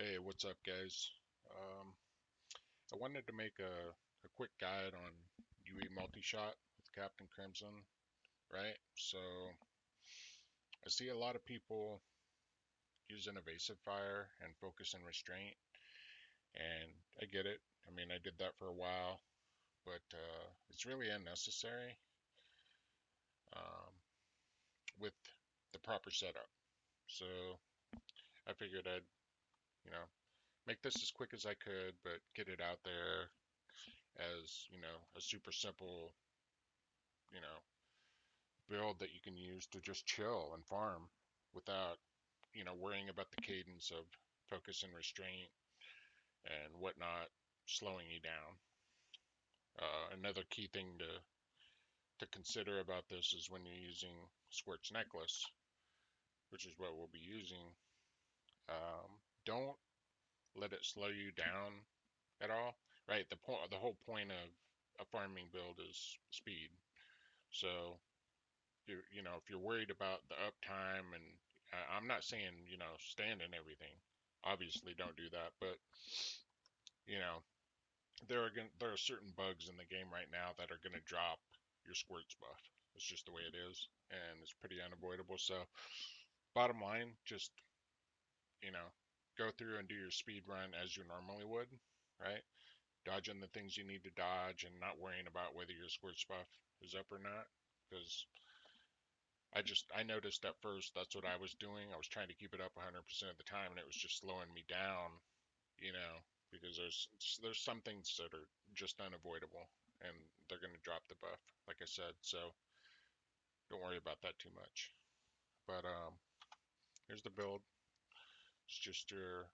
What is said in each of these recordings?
Hey, what's up, guys? Um, I wanted to make a quick guide on UE multi-shot with Captain Crimson, right? So I see a lot of people using evasive fire and focus and restraint, and I get it. I mean, I did that for a while, but it's really unnecessary um, with the proper setup. So I figured I'd, you know, make this as quick as I could, but get it out there as, a super simple, you know, build that you can use to just chill and farm without, worrying about the cadence of focus and restraint and whatnot slowing you down. Another key thing to consider about this is when you're using Squirt's necklace, which is what we'll be using. Don't let it slow you down at all. Right? The whole point of a farming build is speed. So if you're worried about the uptime, and I'm not saying, stand in everything. Obviously, don't do that. But you know, there are certain bugs in the game right now that are gonna drop your squirts buff. It's just the way it is, and it's pretty unavoidable. So, bottom line, just you know, go through and do your speed run as you normally would, right? Dodging the things you need to dodge and not worrying about whether your squirts buff is up or not, because I noticed at first that's what I was doing. I was trying to keep it up 100% of the time, and it was just slowing me down, you know, because there's some things that are just unavoidable, and they're going to drop the buff, like I said. So don't worry about that too much. But here's the build. It's just your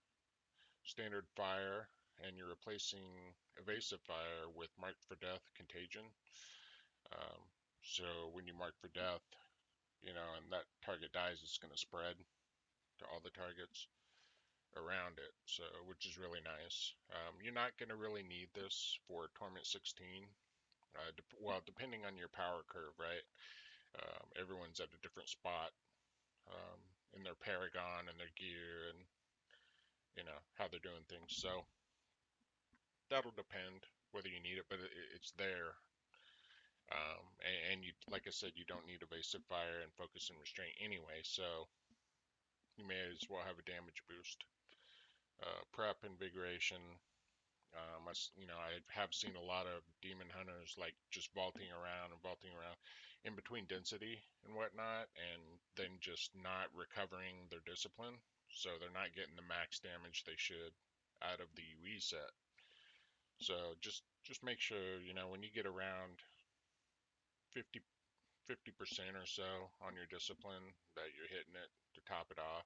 standard fire, and you're replacing evasive fire with marked for death contagion. Um, so when you mark for death, and that target dies, it's going to spread to all the targets around it, so which is really nice. You're not going to really need this for Torment 16. Well, depending on your power curve, right? Everyone's at a different spot um, in their Paragon and their gear, and how they're doing things. So that'll depend whether you need it, but it's there. And you, like I said, you don't need evasive fire and focus and restraint anyway, so you may as well have a damage boost. Prep, invigoration. I have seen a lot of demon hunters like just vaulting around and vaulting around in between density and whatnot, and then just not recovering their discipline. So they're not getting the max damage they should out of the UE set. So just make sure, when you get around 50 50% or so on your discipline, that you're hitting it to top it off,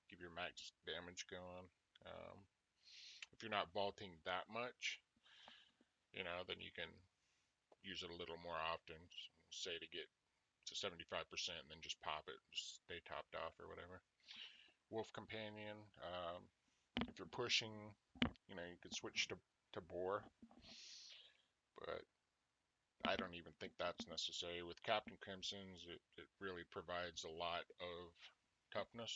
keep your max damage going. If you're not vaulting that much, then you can use it a little more often, say to get to 75%, and then just pop it, just stay topped off or whatever. Wolf Companion, if you're pushing, you could switch to Boar, but I don't even think that's necessary. With Captain Crimson's, it really provides a lot of toughness,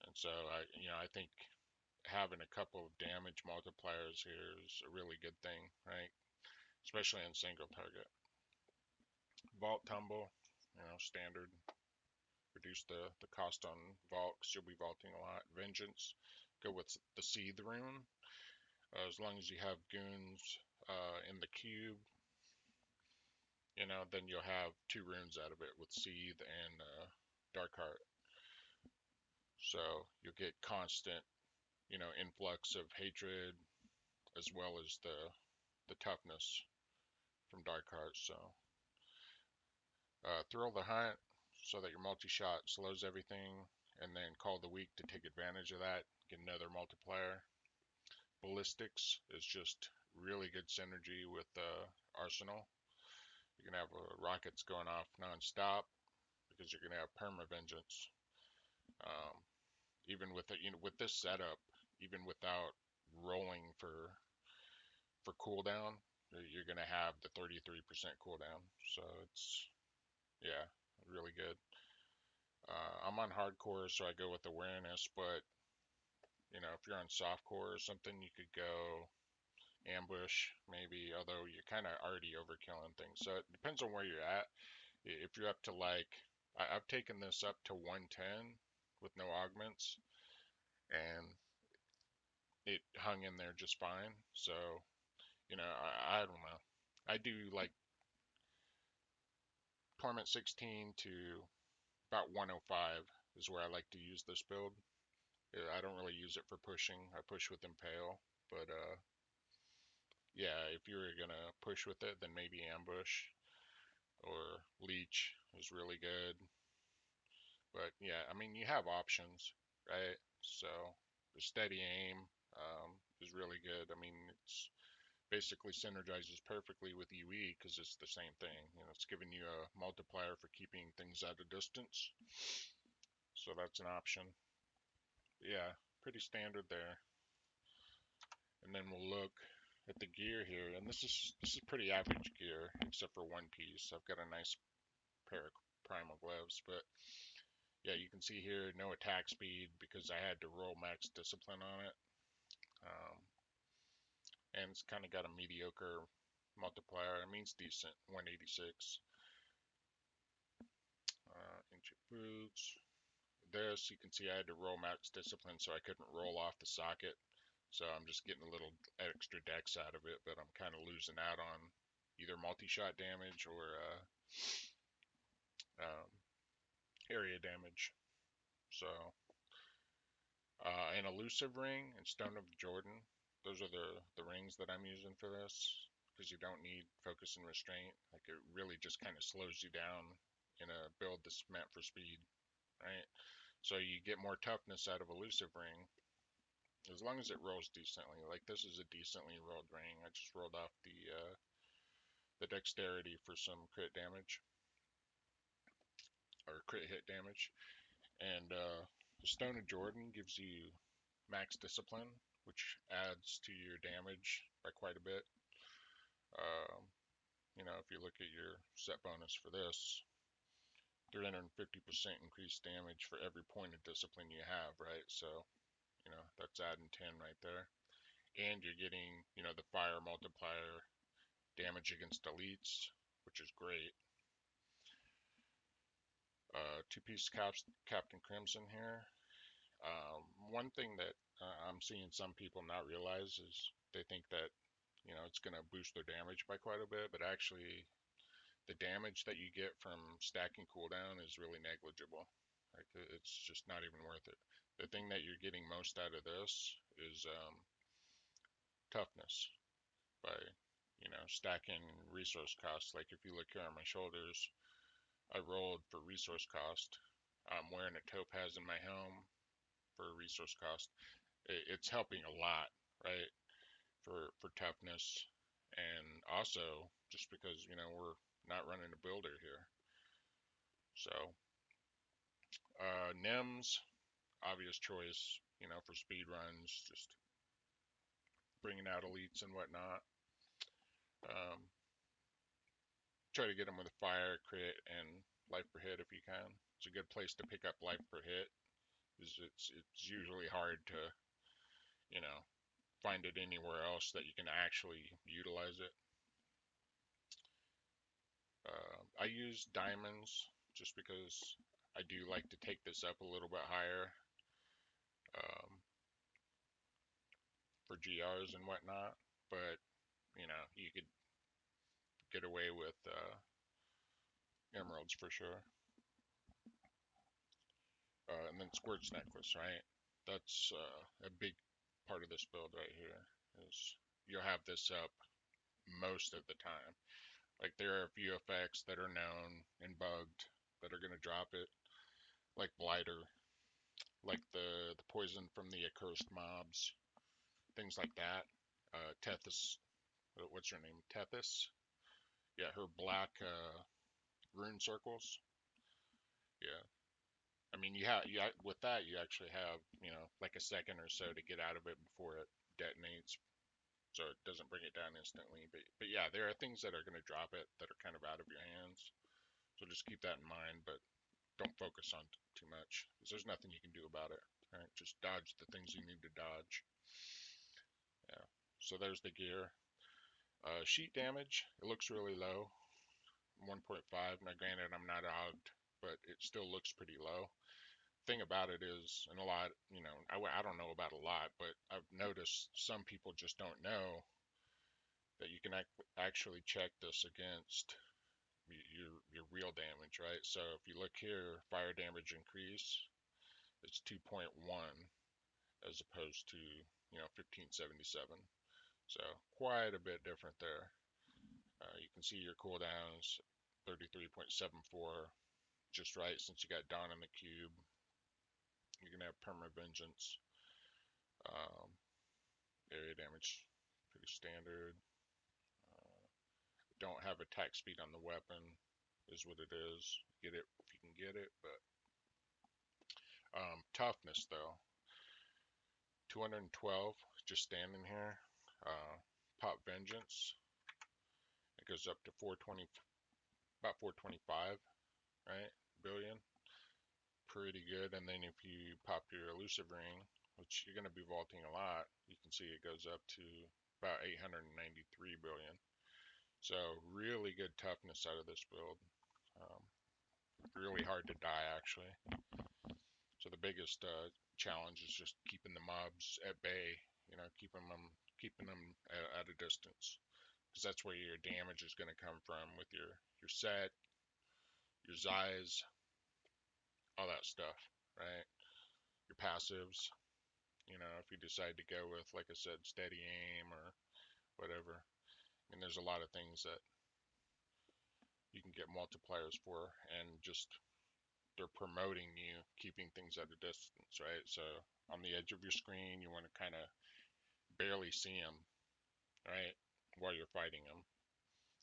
and so I think having a couple of damage multipliers here is a really good thing, right? Especially on single target. Vault Tumble, standard. Reduce the cost on vault because you'll be vaulting a lot. Vengeance, go with the Seethe rune. As long as you have goons in the cube, then you'll have two runes out of it with Seethe and Darkheart. So you'll get constant, influx of hatred as well as the toughness from Darkheart. So thrill the hunt so that your multi-shot slows everything, and then call the weak to take advantage of that, get another multiplier. Ballistics is just really good synergy with Arsenal. You can have rockets going off non-stop because you're going to have perma vengeance. Um, even with with this setup, even without rolling for cooldown, you're going to have the 33% cooldown. So it's, yeah, really good. I'm on hardcore, so I go with awareness, but You know, if you're on softcore or something, you could go ambush maybe, although you're kind of already overkilling things. So it depends on where you're at. If you're up to like, I've taken this up to 110 with no augments, and it hung in there just fine. So, you know, I don't know. I do like Torment 16 to about 105 is where I like to use this build. I don't really use it for pushing. I push with Impale, but yeah, if you were gonna push with it, then maybe Ambush or Leech is really good. But yeah, I mean, you have options, right? So the steady aim is really good. I mean, it's basically synergizes perfectly with UE because it's the same thing. You know, it's giving you a multiplier for keeping things at a distance. So that's an option. Yeah, pretty standard there. And then we'll look at the gear here, and this is pretty average gear except for one piece. I've got a nice pair of primal gloves, but yeah, you can see here no attack speed because I had to roll max discipline on it, um, and it's kind of got a mediocre multiplier. I mean, it's decent, 186. Ancient boots. This you can see I had to roll max discipline, so I couldn't roll off the socket. So I'm just getting a little extra dex out of it, but I'm kind of losing out on either multi-shot damage or um, area damage. So, an elusive ring and Stone of Jordan. Those are the rings that I'm using for this because you don't need focus and restraint. Like it really just kind of slows you down in a build that's meant for speed, right? So you get more toughness out of elusive ring as long as it rolls decently. Like this is a decently rolled ring. I just rolled off the dexterity for some crit damage or crit hit damage, and the Stone of Jordan gives you max discipline, which adds to your damage by quite a bit. Um, you know, if you look at your set bonus for this, 350% increased damage for every point of discipline you have, right? So, you know, that's adding 10 right there. And you're getting, you know, the fire multiplier damage against elites, which is great. Two-piece Captain Crimson here. One thing that I'm seeing some people not realize is they think that, you know, it's going to boost their damage by quite a bit, but actually the damage that you get from stacking cooldown is really negligible. Like it's just not even worth it. The thing that you're getting most out of this is toughness by, you know, stacking resource costs. Like if you look here on my shoulders, I rolled for resource cost. I'm wearing a topaz in my helm for resource cost. It's helping a lot, right? For toughness, and also just because, you know, we're not running a builder here. So Nems, obvious choice, you know, for speed runs, just bringing out elites and whatnot. Try to get them with a fire, crit, and life per hit if you can. It's a good place to pick up life per hit. It's usually hard to, you know, find it anywhere else that you can actually utilize it. I use diamonds just because I do like to take this up a little bit higher um, for GRs and whatnot, but you know, you could get away with emeralds for sure. And then Squirt's necklace, right? That's a big part of this build right here. Is you'll have this up most of the time. Like there are a few effects that are known and bugged that are gonna drop it, like Blighter, like the poison from the accursed mobs, things like that. Tethys, what's her name? Tethys. Yeah, her black rune circles. Yeah, I mean, with that you actually have, you know, like a second or so to get out of it before it detonates, so it doesn't bring it down instantly. But yeah, there are things that are going to drop it that are kind of out of your hands. So just keep that in mind, but don't focus on too much because there's nothing you can do about it. right? Just dodge the things you need to dodge. Yeah. So there's the gear. Sheet damage, it looks really low, 1.5. Now granted, I'm not ogged, but it still looks pretty low. Thing about it is, and a lot, I don't know about a lot, but I've noticed some people just don't know that you can actually check this against your real damage, right? So if you look here, fire damage increase, it's 2.1 as opposed to 1577. So quite a bit different there. You can see your cooldowns 33.74, just right since you got Dawn in the cube. You're gonna have perma vengeance. Um, area damage pretty standard. Don't have attack speed on the weapon, is what it is. Get it if you can get it, but toughness though, 212 just standing here. Pop vengeance, it goes up to 420, about 425, right? Billion, pretty good. And then if you pop your elusive ring, which you're going to be vaulting a lot, you can see it goes up to about 893 billion. So really good toughness out of this build. Really hard to die actually. So the biggest challenge is just keeping the mobs at bay. Keeping them at a distance, because that's where your damage is going to come from with your set, your Zais, all that stuff, right? Your passives. If you decide to go with, like I said, steady aim or whatever. I mean, there's a lot of things that you can get multipliers for, and just they're promoting you keeping things at a distance, right? So on the edge of your screen, you want to kind of barely see them, right, while you're fighting them.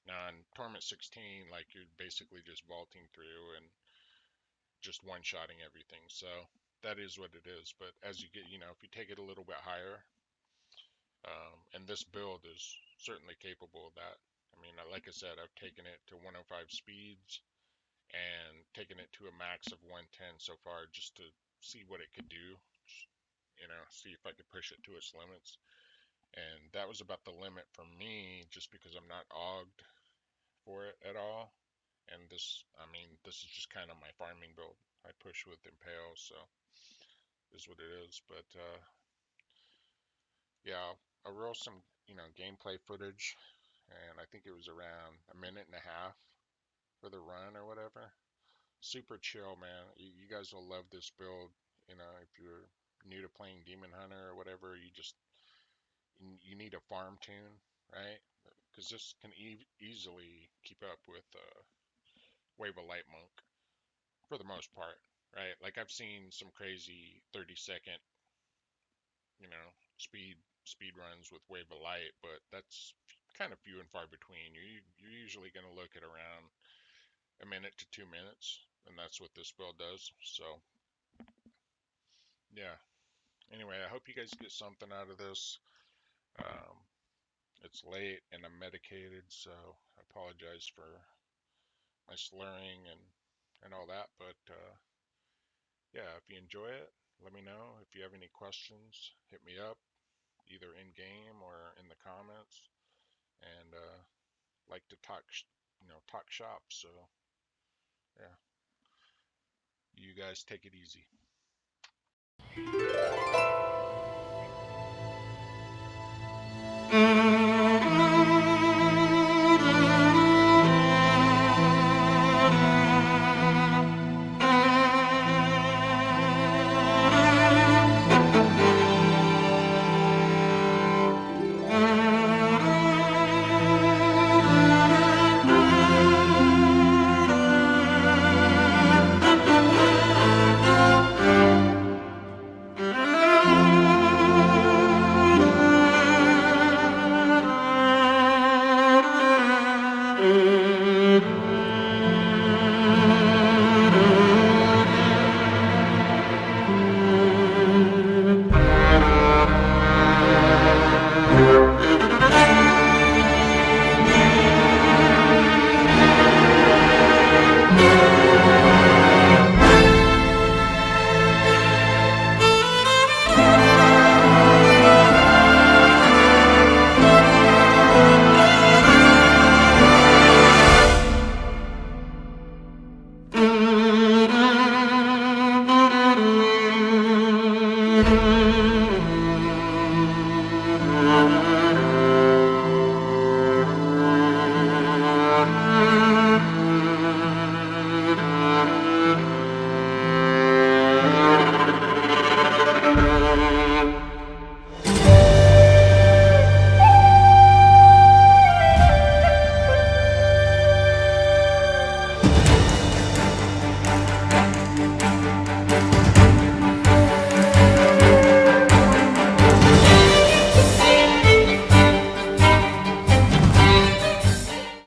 Now in Torment 16, like, you're basically just vaulting through and just one-shotting everything. So that is what it is. But as you get, if you take it a little bit higher, and this build is certainly capable of that. I mean, like I said, I've taken it to 105 speeds and taken it to a max of 110 so far, just to see what it could do. See if I could push it to its limits. And that was about the limit for me, just because I'm not ogged for it at all. And this is just kind of my farming build. I push with impale, so is what it is. But yeah, I'll roll some gameplay footage, and I think it was around a minute and a half for the run or whatever. Super chill, man. You guys will love this build. If you're new to playing Demon Hunter or whatever, you need a farm tune, right? Because this can easily keep up with Wave of Light Monk for the most part, right? Like, I've seen some crazy 30-second, speed runs with Wave of Light, but that's kind of few and far between. You're usually going to look at around a minute to 2 minutes, and that's what this build does. So yeah. Anyway, I hope you guys get something out of this. Um, it's late and I'm medicated, so I apologize for my slurring and all that. But yeah, if you enjoy it, let me know. If you have any questions, hit me up either in game or in the comments. And like to talk shop. So yeah, you guys take it easy.